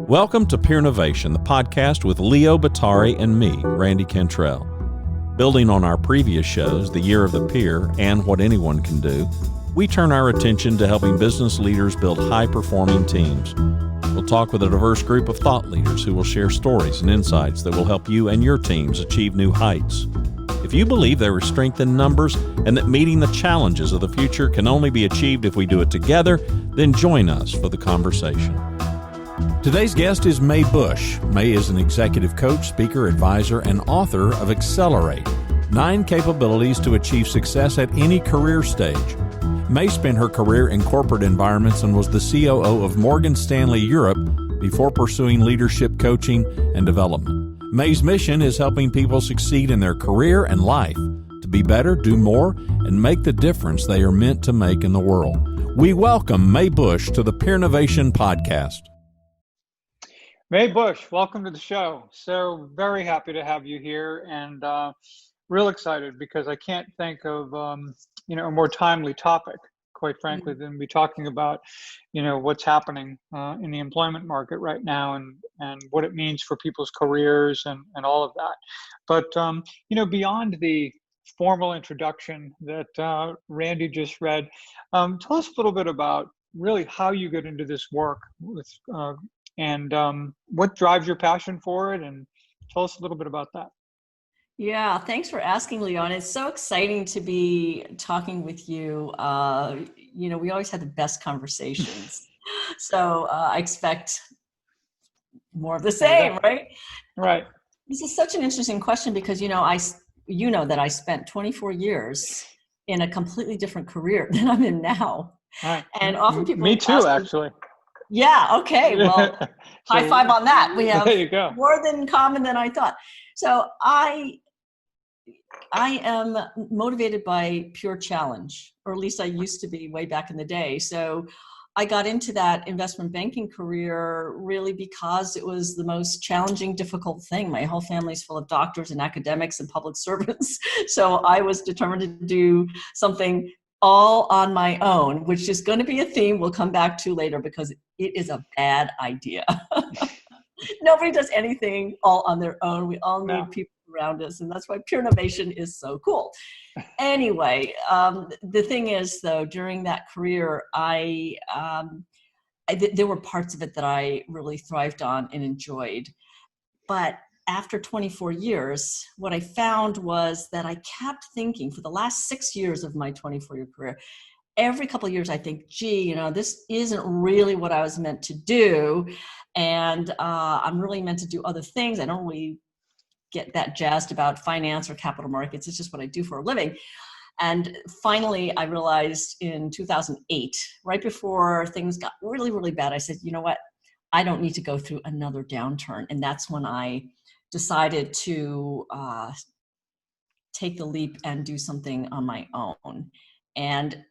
Welcome to Peer Innovation, the podcast with Leo Bottary and me, Randy Cantrell. Building on our previous shows, The Year of the Peer and What Anyone Can Do, we turn our attention to helping business leaders build high-performing teams. We'll talk with a diverse group of thought leaders who will share stories and insights that will help you and your teams achieve new heights. If you believe there is strength in numbers and that meeting the challenges of the future can only be achieved if we do it together, then join us for the conversation. Today's guest is May Busch. May is an executive coach, speaker, advisor, and author of Accelerate, 9 Capabilities to Achieve Success at Any Career Stage. May spent her career in corporate environments and was the COO of Morgan Stanley Europe before pursuing leadership coaching and development. May's mission is helping people succeed in their career and life to be better, do more, and make the difference they are meant to make in the world. We welcome May Busch to the Peer Innovation Podcast. May Busch, welcome to the show. So very happy to have you here, and real excited because I can't think of a more timely topic, quite frankly, than be talking about what's happening in the employment market right now and what it means for people's careers and all of that. But beyond the formal introduction that Randy just read, tell us a little bit about really how you get into this work with and what drives your passion for it, and tell us a little bit about that. Yeah, thanks for asking, Leon. It's so exciting to be talking with you. We always have the best conversations. So I expect more of the same, right? Right. This is such an interesting question because, that I spent 24 years in a completely different career than I'm in now. Right. And often people Me too, actually. Yeah. Okay. Well, high five on that. We have there you go. More than common than I thought. So I am motivated by pure challenge, or at least I used to be way back in the day. So I got into that investment banking career really because it was the most challenging, difficult thing. My whole family's full of doctors and academics and public servants. So I was determined to do something all on my own, which is going to be a theme we'll come back to later because it is a bad idea. Nobody does anything all on their own. We all need people around us, and that's why peer innovation is so cool. Anyway, the thing is, though, during that career, there were parts of it that I really thrived on and enjoyed. But after 24 years, what I found was that I kept thinking for the last 6 years of my 24-year career, every couple of years I think, this isn't really what I was meant to do. And I'm really meant to do other things. I don't really get that jazzed about finance or capital markets. It's just what I do for a living. And finally, I realized in 2008, right before things got really, really bad, I said, you know what? I don't need to go through another downturn. And that's when I decided to take the leap and do something on my own. And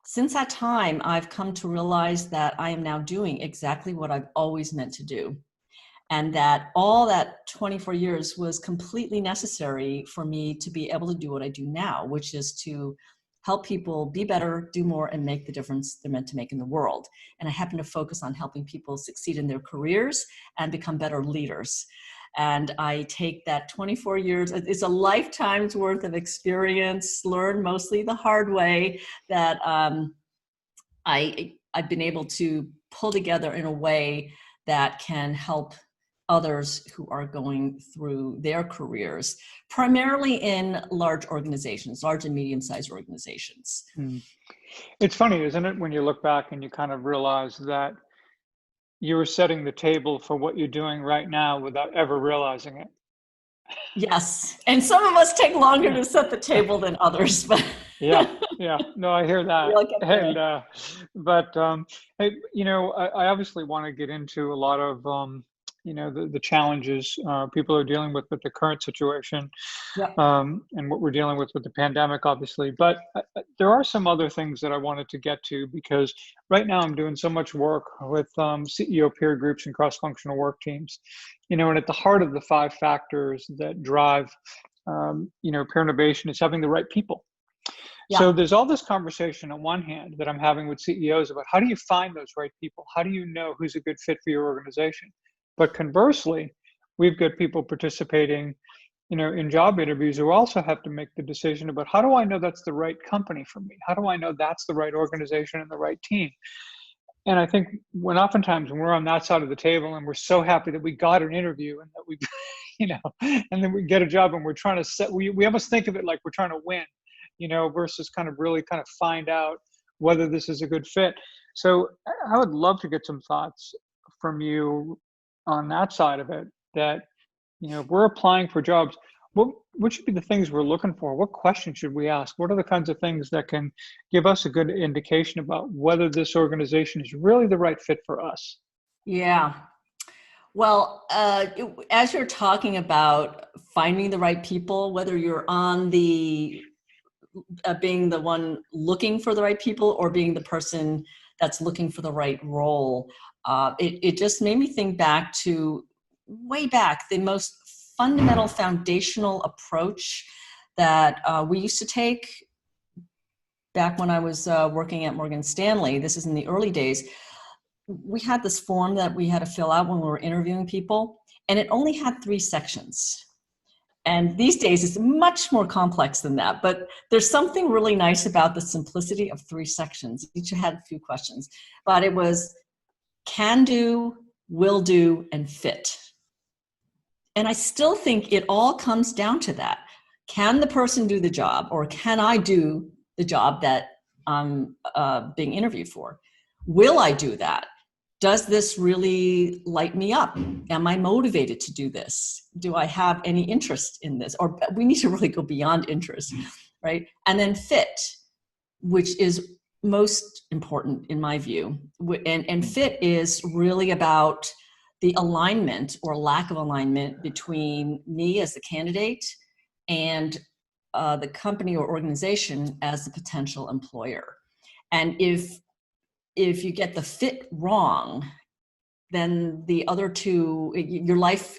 since that time, I've come to realize that I am now doing exactly what I've always meant to do. And that all that 24 years was completely necessary for me to be able to do what I do now, which is to help people be better, do more, and make the difference they're meant to make in the world. And I happen to focus on helping people succeed in their careers and become better leaders. And I take that 24 years, it's a lifetime's worth of experience, learned mostly the hard way, that I've been able to pull together in a way that can help others who are going through their careers, primarily in large organizations, large and medium-sized organizations. It's funny, isn't it, when you look back and you kind of realize that you were setting the table for what you're doing right now without ever realizing it. Yes. And some of us take longer to set the table than others. But yeah. No, I hear that. And, I obviously want to get into a lot of, the challenges people are dealing with the current situation, and what we're dealing with the pandemic, obviously. But there are some other things that I wanted to get to, because right now I'm doing so much work with CEO peer groups and cross-functional work teams, and at the heart of the 5 factors that drive, peer innovation is having the right people. Yeah. So there's all this conversation on one hand that I'm having with CEOs about how do you find those right people? How do you know who's a good fit for your organization? But conversely, we've got people participating, in job interviews who also have to make the decision about how do I know that's the right company for me? How do I know that's the right organization and the right team? And I think oftentimes when we're on that side of the table and we're so happy that we got an interview and that we, and then we get a job and we're trying to we almost think of it like we're trying to win, versus really find out whether this is a good fit. So I would love to get some thoughts from you on that side of it, that, if we're applying for jobs, what should be the things we're looking for? What questions should we ask? What are the kinds of things that can give us a good indication about whether this organization is really the right fit for us? Yeah. Well, as you're talking about finding the right people, whether you're on the being the one looking for the right people or being the person that's looking for the right role, it just made me think back to way back, the most fundamental foundational approach that we used to take back when I was working at Morgan Stanley. This is in the early days. We had this form that we had to fill out when we were interviewing people, and it only had 3 sections. And these days it's much more complex than that, but there's something really nice about the simplicity of 3 sections. Each had a few questions, but it was can do, will do, and fit. And I still think it all comes down to that. Can the person do the job, or can I do the job that I'm being interviewed for? Will I do that? Does this really light me up? Am I motivated to do this? Do I have any interest in this? Or we need to really go beyond interest, right? And then fit, which is most important in my view. And fit is really about the alignment or lack of alignment between me as the candidate and the company or organization as the potential employer. And if you get the fit wrong, then the other two, your life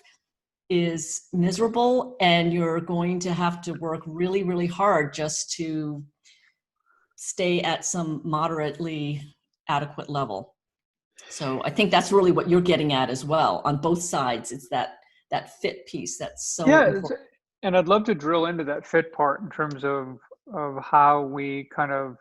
is miserable and you're going to have to work really, really hard just to stay at some moderately adequate level. So I think that's really what you're getting at as well. On both sides, it's that fit piece that's so important. And I'd love to drill into that fit part in terms of how we how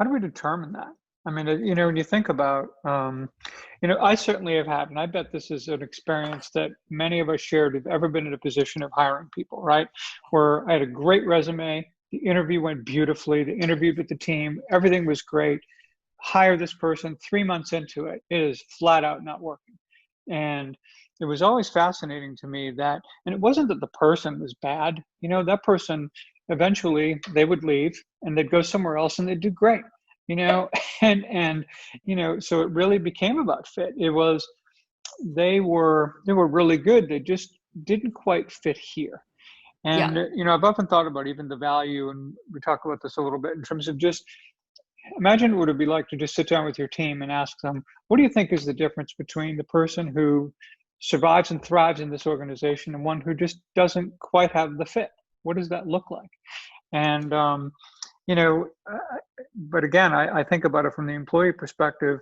do we determine that? I mean, when you think about, I certainly have had, and I bet this is an experience that many of us shared who've ever been in a position of hiring people, right? Where I had a great resume, the interview went beautifully, the interview with the team, everything was great. Hire this person, 3 months into it, it is flat out not working. And it was always fascinating to me that, and it wasn't that the person was bad, that person, eventually they would leave and they'd go somewhere else and they'd do great, and so it really became about fit. It was, they were really good. They just didn't quite fit here. And, I've often thought about even the value, and we talk about this a little bit in terms of just, imagine what it would be like to just sit down with your team and ask them, what do you think is the difference between the person who survives and thrives in this organization and one who just doesn't quite have the fit? What does that look like? And, but again, I think about it from the employee perspective.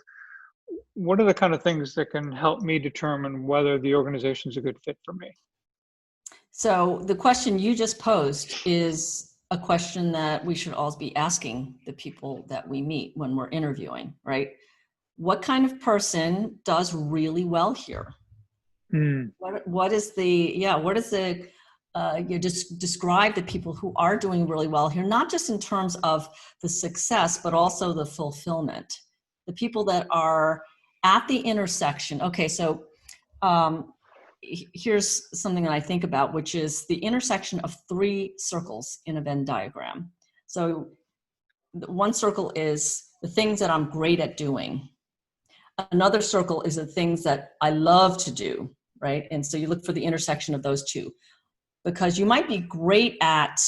What are the kind of things that can help me determine whether the organization is a good fit for me? So the question you just posed is a question that we should all be asking the people that we meet when we're interviewing, right? What kind of person does really well here? What is the you just describe the people who are doing really well here, not just in terms of the success, but also the fulfillment. The people that are at the intersection. Okay, so here's something that I think about, which is the intersection of 3 circles in a Venn diagram. So one circle is the things that I'm great at doing. Another circle is the things that I love to do, right? And so you look for the intersection of those two, because you might be great at,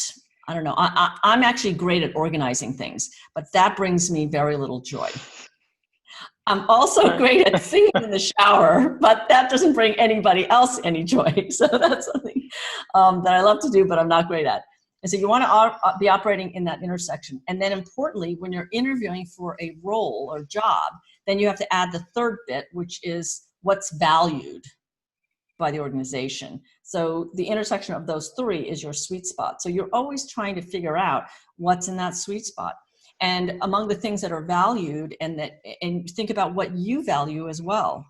I don't know, I'm actually great at organizing things, but that brings me very little joy. I'm also great at singing in the shower, but that doesn't bring anybody else any joy. So that's something that I love to do, but I'm not great at. And so you want to be operating in that intersection. And then importantly, when you're interviewing for a role or job, then you have to add the third bit, which is what's valued by the organization. So the intersection of those three is your sweet spot. So you're always trying to figure out what's in that sweet spot. And among the things that are valued, and think about what you value as well.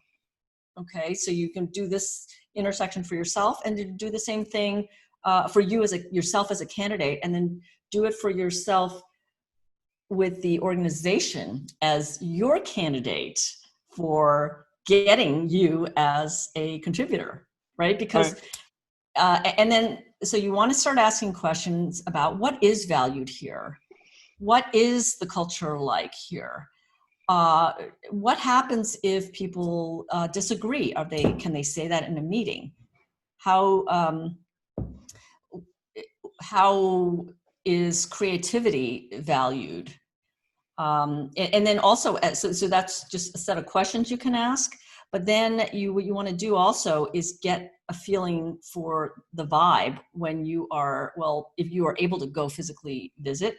Okay, so you can do this intersection for yourself and do the same thing for you as yourself as a candidate, and then do it for yourself with the organization as your candidate for getting you as a contributor, right? Because, and then, so you want to start asking questions about what is valued here? What is the culture like here? What happens if people disagree? Can they say that in a meeting? How is creativity valued? And then also, so that's just a set of questions you can ask. But then what you want to do also is get a feeling for the vibe when you are, well, if you are able to go physically visit,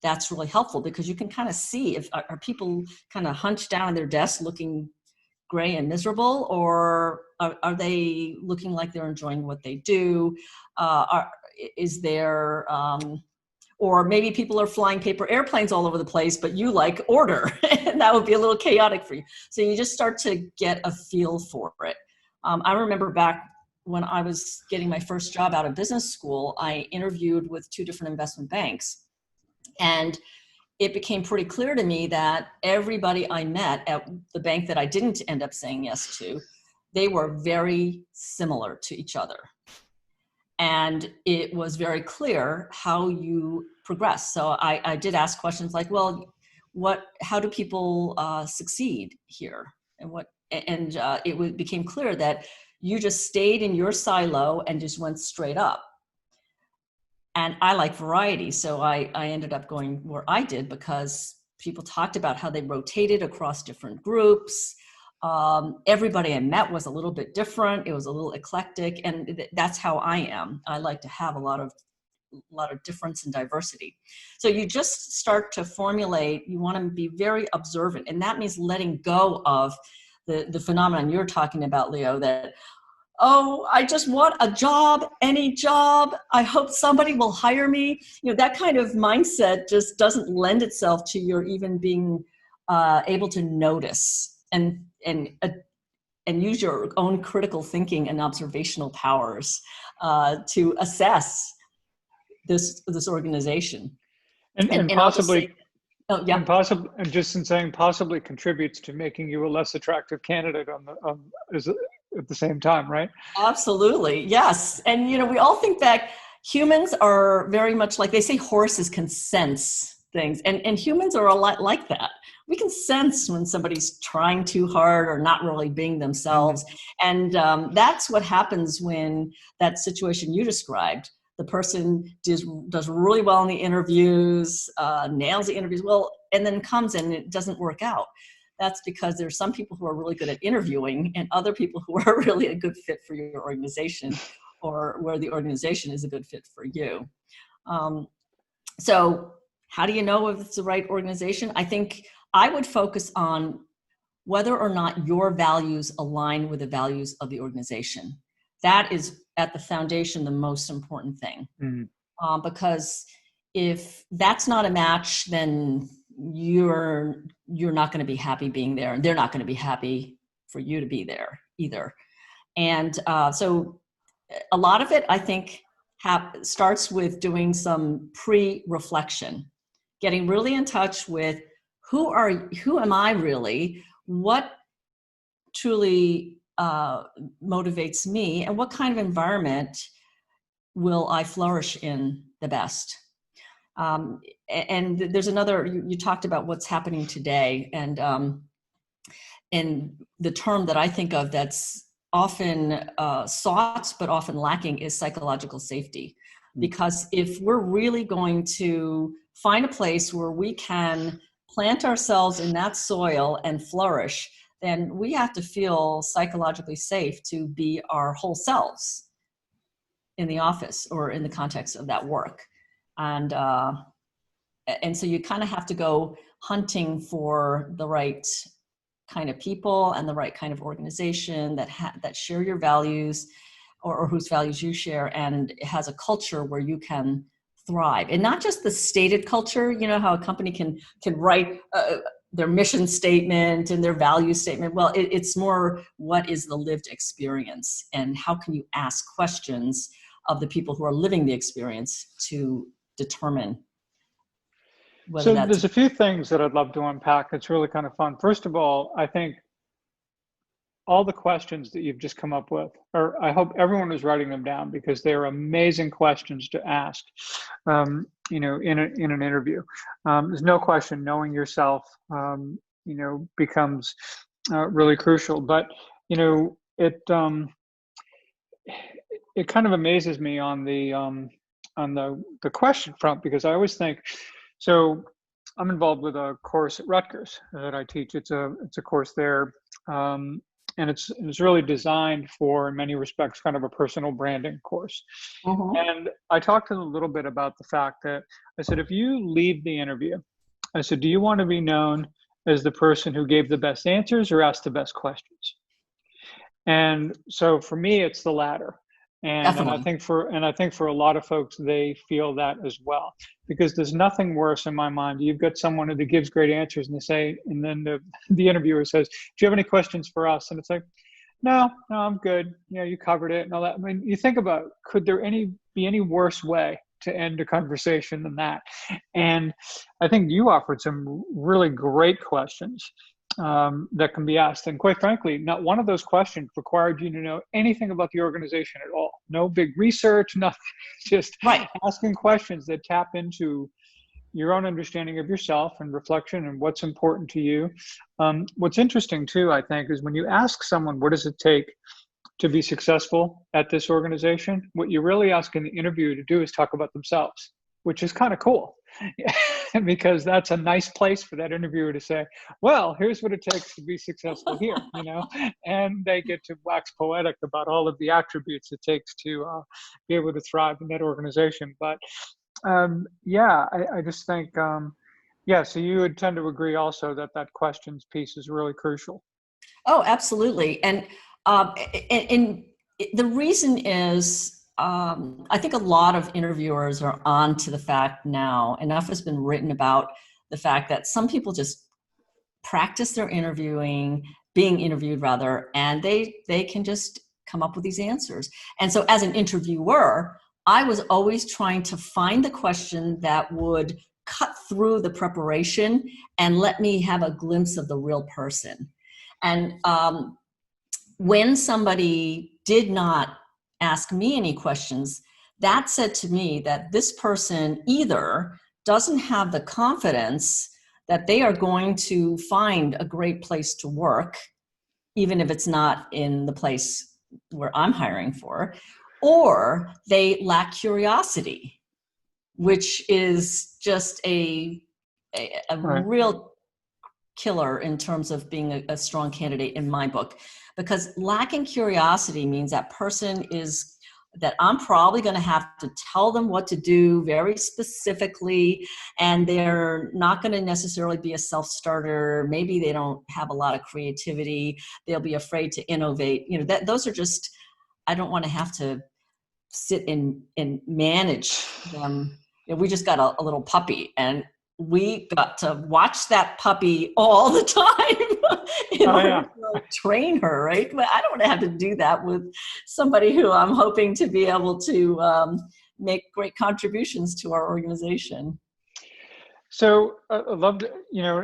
that's really helpful, because you can kind of see if are people kind of hunched down at their desk looking gray and miserable, or are they looking like they're enjoying what they do? Is there, or maybe people are flying paper airplanes all over the place, but you like order, and that would be a little chaotic for you. So you just start to get a feel for it. I remember back when I was getting my first job out of business school, I interviewed with 2 different investment banks. And it became pretty clear to me that everybody I met at the bank that I didn't end up saying yes to, they were very similar to each other. And it was very clear how you progress. So I did ask questions like, well, how do people succeed here? And it became clear that you just stayed in your silo and just went straight up. And I like variety, so I ended up going where I did, because people talked about how they rotated across different groups. Everybody I met was a little bit different. It was a little eclectic, and that's how I am. I like to have a lot of difference and diversity. So you just start to formulate. You want to be very observant, and that means letting go of the phenomenon you're talking about, Leo, that, oh, I just want a job, any job. I hope somebody will hire me. That kind of mindset just doesn't lend itself to your even being able to notice and use your own critical thinking and observational powers to assess this organization. And possibly, oh yeah, and just in saying possibly contributes to making you a less attractive candidate at the same time, right? Absolutely, yes. And we all think that humans are very much like, they say horses can sense things, and humans are a lot like that. We can sense when somebody's trying too hard or not really being themselves. Mm-hmm. And that's what happens when that situation you described, the person does really well in the interviews, nails the interviews well, and then comes and it doesn't work out. That's because there's some people who are really good at interviewing and other people who are really a good fit for your organization, or where the organization is a good fit for you. So how do you know if it's the right organization? I think I would focus on whether or not your values align with the values of the organization. That is at the foundation the most important thing. Mm-hmm. Because if that's not a match, then you're not going to be happy being there, and they're not going to be happy for you to be there either. And so a lot of it, I think, starts with doing some pre-reflection, getting really in touch with who am I really, what truly motivates me, and what kind of environment will I flourish in the best. And there's another, you talked about what's happening today, and the term that I think of that's often sought but often lacking is psychological safety. Because if we're really going to find a place where we can plant ourselves in that soil and flourish, then we have to feel psychologically safe to be our whole selves in the office or in the context of that work. And so you kind of have to go hunting for the right kind of people and the right kind of organization that share your values, or whose values you share, and has a culture where you can thrive. And not just the stated culture, you know how a company can write their mission statement and their value statement. Well, it's more, what is the lived experience, and how can you ask questions of the people who are living the experience to determine whether So that's. there's a few things that I'd love to unpack. It's really kind of fun. First of all, I think all the questions that you've just come up with, or I hope everyone is writing them down, because they're amazing questions to ask, in an interview. There's no question knowing yourself, becomes really crucial. But, it kind of amazes me on the question front, because I always think, so I'm involved with a course at Rutgers that I teach. It's a course there. And it's really designed for, in many respects, kind of a personal branding course. Mhm. And I talked to them a little bit about the fact that I said, if you leave the interview, I said, do you want to be known as the person who gave the best answers or asked the best questions? And so for me, it's the latter. And I Definitely. think for a lot of folks, they feel that as well, because there's nothing worse in my mind. You've got someone who gives great answers, and and then the interviewer says, "Do you have any questions for us?" And it's like, no, I'm good. You covered it and all that. I mean, you think about, could there be any worse way to end a conversation than that? And I think you offered some really great questions that can be asked. And quite frankly, not one of those questions required you to know anything about the organization at all. No big research, nothing. Just Right. asking questions that tap into your own understanding of yourself and reflection and what's important to you. What's interesting too, I think, is when you ask someone, what does it take to be successful at this organization? What you're really asking the interviewer to do is talk about themselves, which is kind of cool. Because that's a nice place for that interviewer to say, well, here's what it takes to be successful here, and they get to wax poetic about all of the attributes it takes to be able to thrive in that organization. But I just think, so you would tend to agree also that questions piece is really crucial. Oh, absolutely. And the reason is, I think a lot of interviewers are on to the fact now, enough has been written about the fact that some people just practice their being interviewed rather, and they can just come up with these answers. And so as an interviewer, I was always trying to find the question that would cut through the preparation and let me have a glimpse of the real person. And when somebody did not ask me any questions, that said to me that this person either doesn't have the confidence that they are going to find a great place to work, even if it's not in the place where I'm hiring for, or they lack curiosity, which is just a Right. real killer in terms of being a strong candidate in my book. Because lacking curiosity means that I'm probably going to have to tell them what to do very specifically, and they're not going to necessarily be a self-starter. Maybe they don't have a lot of creativity. They'll be afraid to innovate. Those are just, I don't want to have to sit and manage them. We just got a little puppy, and we got to watch that puppy all the time in order to train her, right? But I don't want to have to do that with somebody who I'm hoping to be able to make great contributions to our organization. So I'd love to,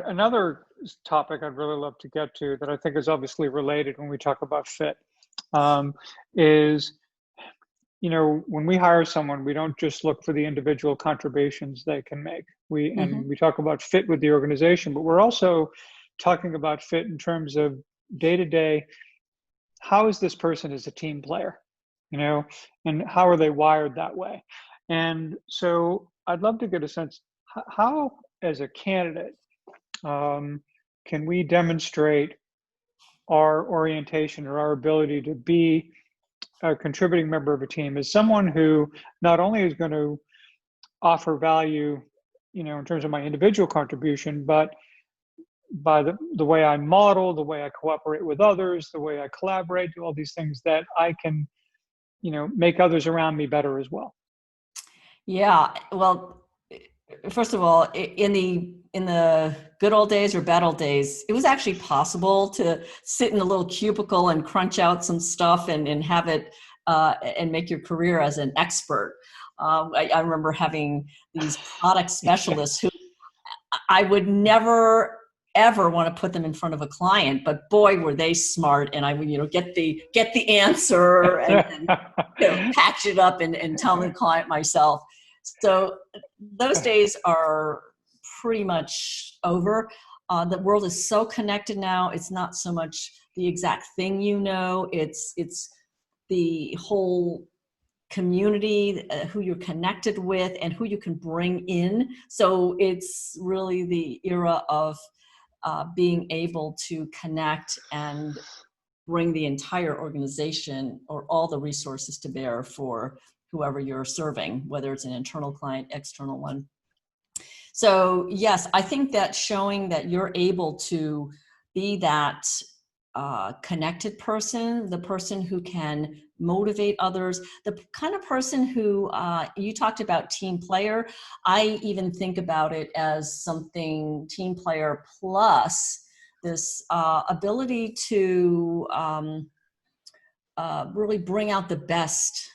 another topic I'd really love to get to that I think is obviously related when we talk about fit, is, when we hire someone, we don't just look for the individual contributions they can make. We talk about fit with the organization, but we're also talking about fit in terms of day-to-day. How is this person as a team player, and how are they wired that way? And so I'd love to get a sense, how as a candidate, can we demonstrate our orientation or our ability to be a contributing member of a team, as someone who not only is going to offer value, in terms of my individual contribution, but by the way I model, the way I cooperate with others, the way I collaborate, do all these things that I can, make others around me better as well. Yeah. Well, first of all, in the good old days or bad old days, it was actually possible to sit in a little cubicle and crunch out some stuff and have it and make your career as an expert. I remember having these product specialists who I would never ever want to put them in front of a client, but boy, were they smart. And I would, get the answer and patch it up and tell the client myself. So those days are pretty much over. The world is so connected now. It's not so much the exact thing, it's the whole community, who you're connected with and who you can bring in. So it's really the era of being able to connect and bring the entire organization or all the resources to bear for whoever you're serving, whether it's an internal client, external one. So yes, I think that showing that you're able to be that connected person, the person who can motivate others, the kind of person who, you talked about team player. I even think about it as something team player plus this ability to really bring out the best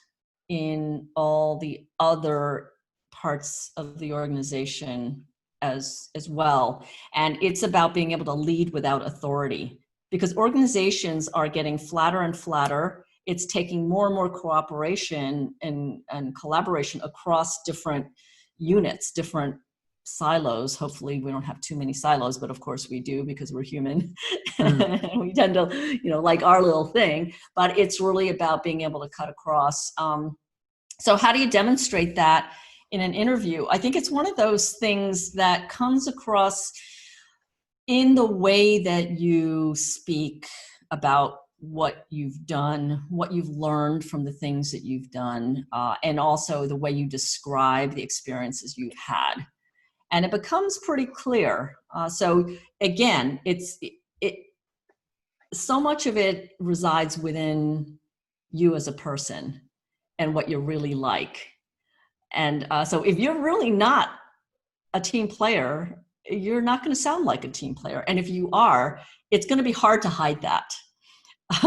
in all the other parts of the organization as well. And it's about being able to lead without authority, because organizations are getting flatter and flatter. It's taking more and more cooperation and collaboration across different units, different silos. Hopefully we don't have too many silos, but of course we do, because we're human. We tend to, like our little thing, but it's really about being able to cut across. So how do you demonstrate that in an interview? I think it's one of those things that comes across in the way that you speak about what you've done, what you've learned from the things that you've done, and also the way you describe the experiences you've had. And it becomes pretty clear. So again, so much of it resides within you as a person and what you're really like. And so if you're really not a team player, you're not going to sound like a team player. And if you are, it's going to be hard to hide that.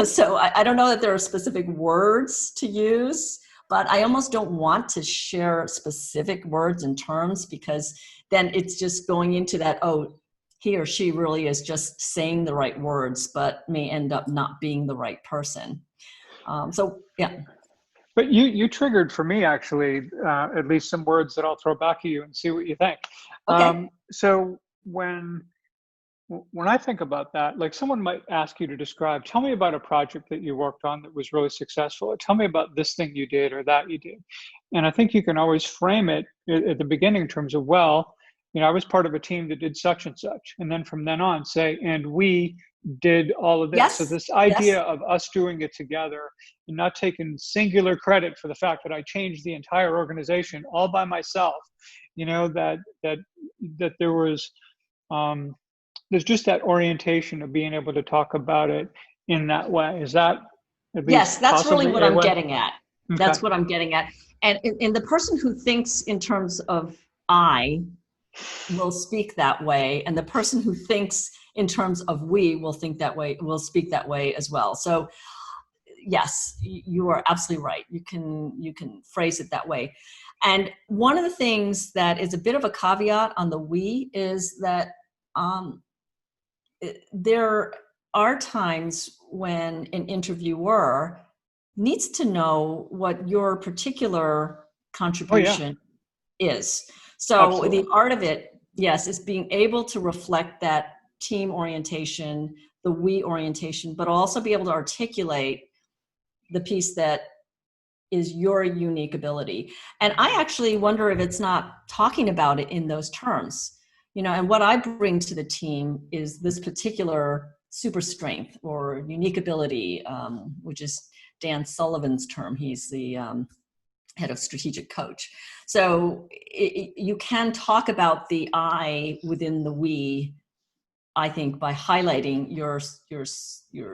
So I don't know that there are specific words to use, but I almost don't want to share specific words and terms, because then it's just going into that, oh, he or she really is just saying the right words, but may end up not being the right person. So, yeah. But you triggered for me, actually, at least some words that I'll throw back at you and see what you think. Okay. So when I think about that, like someone might ask you to describe, tell me about a project that you worked on that was really successful, or tell me about this thing you did or that you did. And I think you can always frame it at the beginning in terms of, well, I was part of a team that did such and such. And then from then on say, and we did all of this. Yes. So this idea of us doing it together and not taking singular credit for the fact that I changed the entire organization all by myself, that there was, there's just that orientation of being able to talk about it in that way. Is that at least yes, that's really what I'm getting at. Okay. That's what I'm getting at. And in the person who thinks in terms of I will speak that way, and the person who thinks in terms of we will think that way, will speak that way as well. So yes, you are absolutely right. You can phrase it that way. And one of the things that is a bit of a caveat on the we is that there are times when an interviewer needs to know what your particular contribution is. So Absolutely. the art of it, yes, is being able to reflect that team orientation, the we orientation, but also be able to articulate the piece that is your unique ability. And I actually wonder if it's not talking about it in those terms, and what I bring to the team is this particular super strength or unique ability, which is Dan Sullivan's term. He's the head of strategic coach. So you can talk about the I within the we, I think, by highlighting your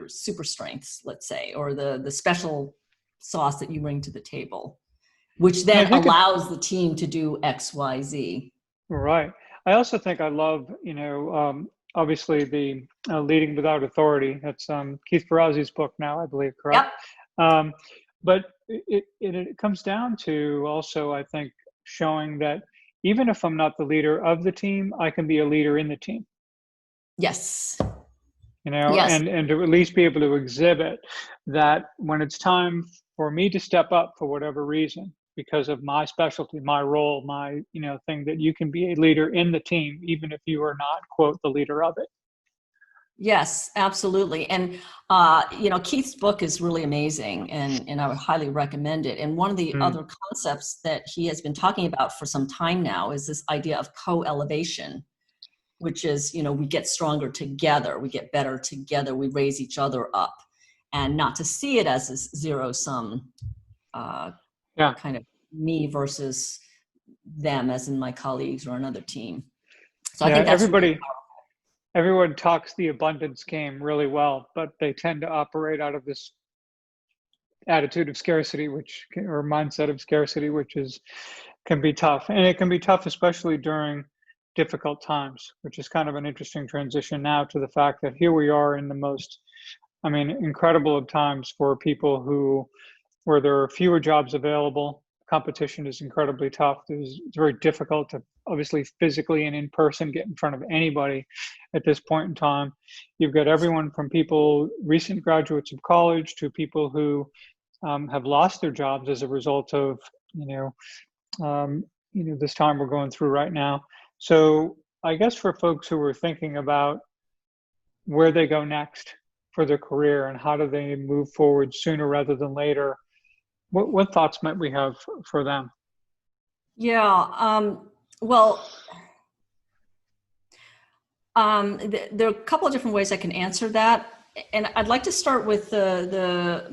super strengths, let's say, or the special sauce that you bring to the table, which Yeah, I then think allows the team to do X, Y, Z. right. I also think I love, obviously the Leading Without Authority. That's Keith Ferrazzi's book now, I believe, correct? Yep. Um, but it comes down to also, I think, showing that even if I'm not the leader of the team, I can be a leader in the team. Yes. Yes. And to at least be able to exhibit that when it's time for me to step up for whatever reason, because of my specialty, my role, my, thing, that you can be a leader in the team, even if you are not, quote, the leader of it. Yes, absolutely. And, Keith's book is really amazing, and I would highly recommend it. And one of the other concepts that he has been talking about for some time now is this idea of co-elevation, which is, we get stronger together, we get better together, we raise each other up, and not to see it as this zero-sum kind of me versus them, as in my colleagues or another team. So I think that's everyone talks the abundance game really well, but they tend to operate out of this attitude of scarcity, or mindset of scarcity, which can be tough. And it can be tough, especially during difficult times, which is kind of an interesting transition now to the fact that here we are in the most, incredible of times for people where there are fewer jobs available. Competition is incredibly tough. It's very difficult to obviously physically and in person get in front of anybody at this point in time. You've got everyone from people, recent graduates of college, to people who have lost their jobs as a result of, this time we're going through right now. So I guess for folks who are thinking about where they go next for their career and how do they move forward sooner rather than later, what thoughts might we have for them? Yeah, well, there are a couple of different ways I can answer that, and I'd like to start with the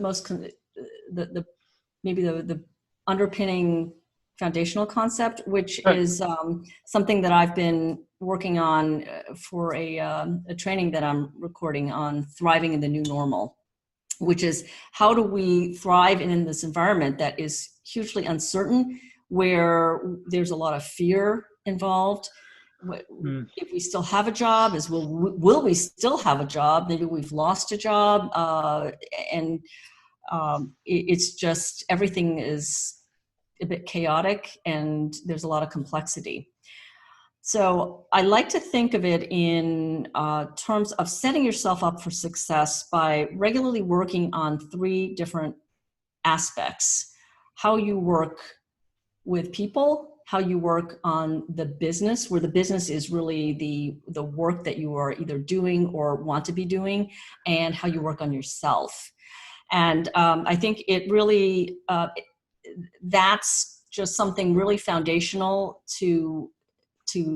underpinning foundational concept, which is something that I've been working on for a training that I'm recording on thriving in the new normal, which is how do we thrive in this environment that is hugely uncertain, where there's a lot of fear involved. If we still have a job, will we still have a job? Maybe we've lost a job, and it's just everything is a bit chaotic, and there's a lot of complexity. So I like to think of it in terms of setting yourself up for success by regularly working on 3 different aspects: how you work with people, how you work on the business, where the business is really the work that you are either doing or want to be doing, and how you work on yourself. And I think it really, that's just something really foundational to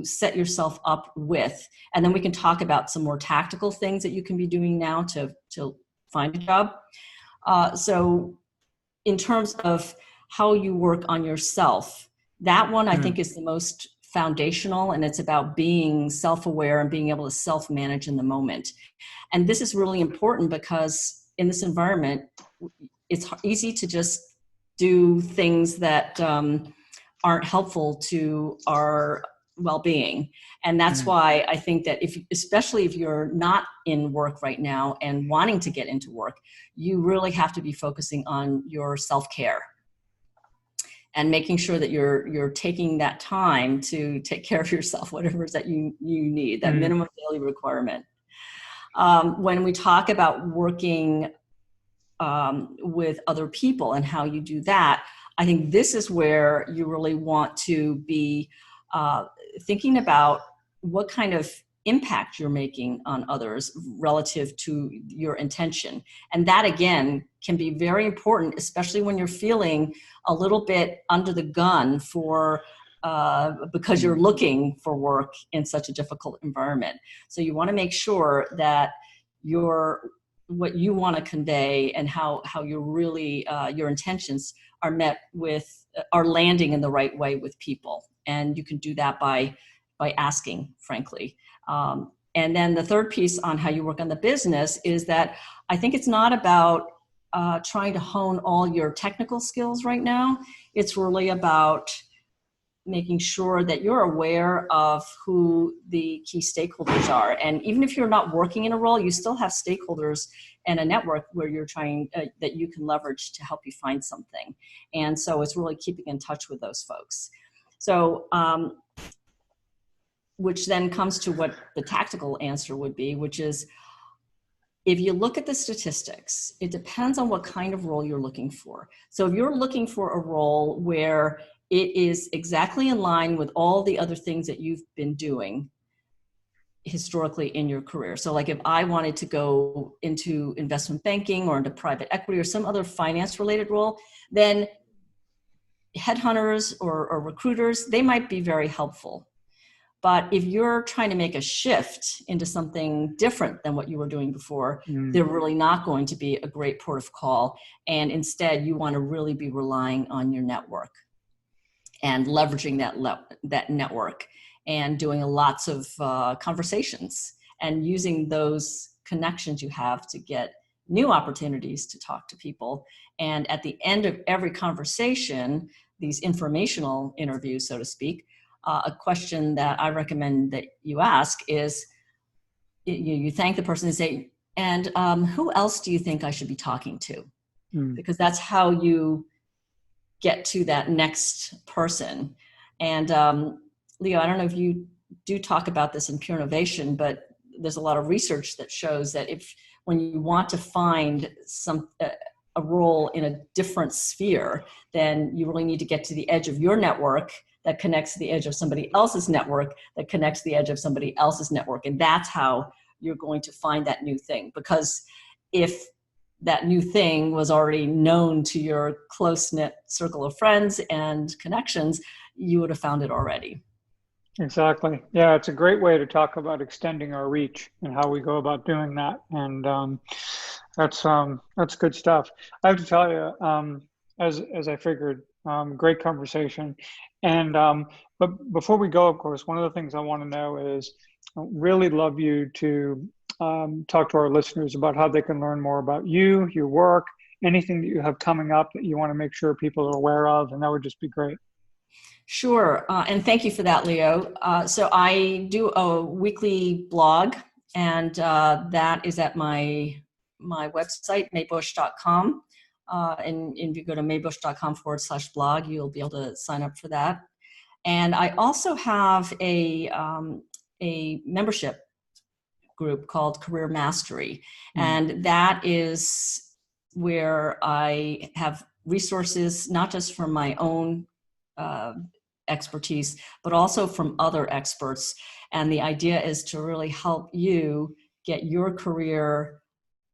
set yourself up with. And then we can talk about some more tactical things that you can be doing now to find a job. So in terms of how you work on yourself, that one I think is the most foundational, and it's about being self-aware and being able to self-manage in the moment. And this is really important because in this environment, it's easy to just do things that aren't helpful to our well-being. And that's why I think that especially if you're not in work right now and wanting to get into work, you really have to be focusing on your self-care and making sure that you're taking that time to take care of yourself, whatever it is that you need, that minimum daily requirement. When we talk about working with other people and how you do that, I think this is where you really want to be thinking about what kind of impact you're making on others relative to your intention. And that, again, can be very important, especially when you're feeling a little bit under the gun because you're looking for work in such a difficult environment. So you want to make sure that you're what you want to convey and how you really your intentions are landing in the right way with people. And you can do that by asking, frankly. And then the third piece on how you work on the business is that I think it's not about trying to hone all your technical skills right now. It's really about making sure that you're aware of who the key stakeholders are. And even if you're not working in a role, you still have stakeholders and a network where you're trying that you can leverage to help you find something. And so it's really keeping in touch with those folks. So, which then comes to what the tactical answer would be, which is, if you look at the statistics, it depends on what kind of role you're looking for. So if you're looking for a role where it is exactly in line with all the other things that you've been doing historically in your career. So like if I wanted to go into investment banking or into private equity or some other finance related role, then headhunters or recruiters, they might be very helpful. But if you're trying to make a shift into something different than what you were doing before, they're really not going to be a great port of call. And instead, you want to really be relying on your network and leveraging that network and doing lots of conversations and using those connections you have to get new opportunities to talk to people. And at the end of every conversation, these informational interviews, so to speak, a question that I recommend that you ask is, you thank the person and say, and who else do you think I should be talking to? Because that's how you get to that next person. And Leo, I don't know if you do talk about this in Pure Innovation, but there's a lot of research that shows that when you want to find a role in a different sphere, then you really need to get to the edge of your network that connects to the edge of somebody else's network that connects to the edge of somebody else's network. And that's how you're going to find that new thing. Because if that new thing was already known to your close-knit circle of friends and connections, you would have found it already. Exactly. Yeah, it's a great way to talk about extending our reach and how we go about doing that. And that's good stuff. I have to tell you, as I figured, great conversation. And but before we go, of course, one of the things I want to know is, I really love you to talk to our listeners about how they can learn more about you, your work, anything that you have coming up that you want to make sure people are aware of, and that would just be great. Sure. And thank you for that, Leo. So I do a weekly blog, and that is at my website, maybusch.com. And if you go to maybusch.com/blog, you'll be able to sign up for that. And I also have a membership group called Career Mastery. And that is where I have resources, not just from my own expertise, but also from other experts. And the idea is to really help you get your career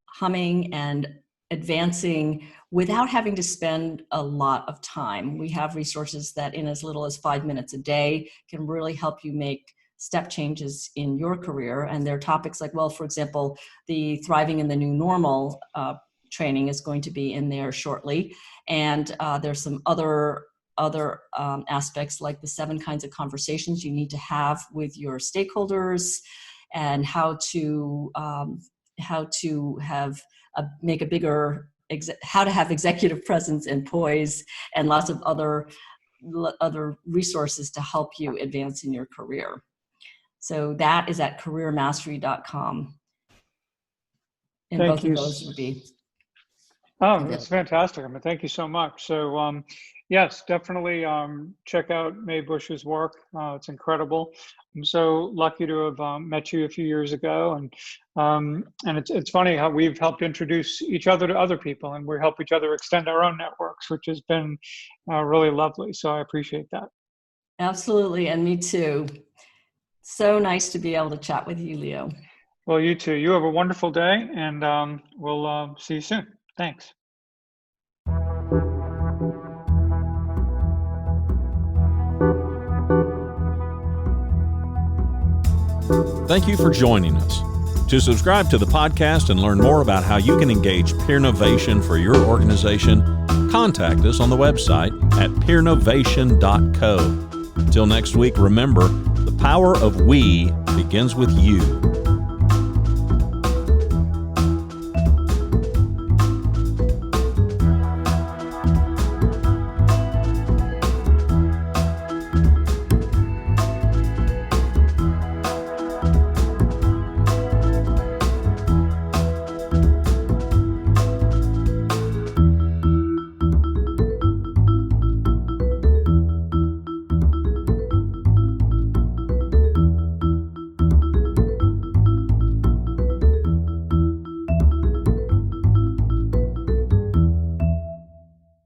humming and advancing without having to spend a lot of time. We have resources that in as little as 5 minutes a day can really help you make step changes in your career. And there are topics like, well, for example, the Thriving in the New Normal training is going to be in there shortly. And there's some other aspects like the 7 kinds of conversations you need to have with your stakeholders, and how to have make a bigger, how to have executive presence and poise, and lots of other resources to help you advance in your career. So that is at careermastery.com. And Thank both you. of those would be. Oh, that's fantastic. I mean, thank you so much. So, yes, definitely check out Mae Busch's work. It's incredible. I'm so lucky to have met you a few years ago, and it's funny how we've helped introduce each other to other people, and we help each other extend our own networks, which has been really lovely. So I appreciate that. Absolutely, and me too. So nice to be able to chat with you, Leo. Well, you too. You have a wonderful day, and we'll see you soon. Thanks. Thank you for joining us. To subscribe to the podcast and learn more about how you can engage peernovation for your organization, contact us on the website at peernovation.co. Till next week, remember, the power of we begins with you.